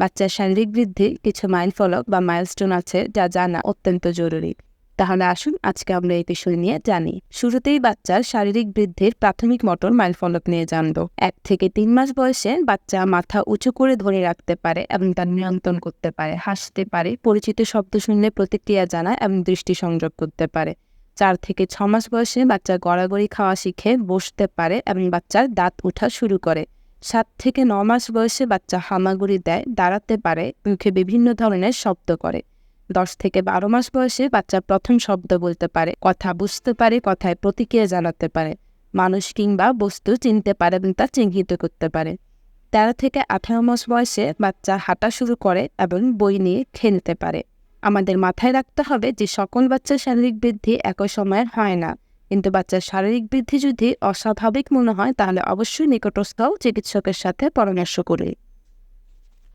বাচ্চার শারীরিক বৃদ্ধির কিছু মাইলফলক বা মাইলস্টোন আছে যা জানা অত্যন্ত জরুরি। তাহলে আসুন আজকে আমরা এই বিষয় নিয়ে জানি। শুরুতেই বাচ্চার শারীরিক বৃদ্ধির প্রাথমিক মোটর মাইলফলক নিয়ে জানব। 1 থেকে 3 মাস বয়সে বাচ্চা মাথা উঁচু করে ধরে রাখতে পারে এবং তা নিয়ন্ত্রণ করতে পারে, হাসতে পারে, পরিচিত শব্দ শুনলে প্রতিক্রিয়া জানায় এবং দৃষ্টি সংযোগ করতে পারে। 4 থেকে 6 মাস বয়সে বাচ্চা গড়াগড়ি খাওয়া শিখে, বসতে পারে এবং বাচ্চার দাঁত ওঠা শুরু করে। 7 থেকে 9 মাস বয়সে বাচ্চা হামাগুড়ি দেয়, দাঁড়াতে পারে, মুখে বিভিন্ন ধরনের শব্দ করে। 10 থেকে 12 মাস বয়সে বাচ্চা প্রথম শব্দ বলতে পারে, কথা বুঝতে পারে, কথায় প্রতিক্রিয়া জানাতে পারে, মানুষ কিংবা বস্তু চিনতে পারে এবং তা চিহ্নিত করতে পারে। 13 থেকে 18 মাস বয়সে বাচ্চা হাঁটা শুরু করে এবং বই নিয়ে খেলতে পারে। আমাদের মাথায় রাখতে হবে যে সকল বাচ্চার শারীরিক বৃদ্ধি একই সময়ের হয় না, কিন্তু বাচ্চার শারীরিক বৃদ্ধি যদি অস্বাভাবিক মনে হয় তাহলে অবশ্যই নিকটস্থ চিকিৎসকের সাথে পরামর্শ করুন।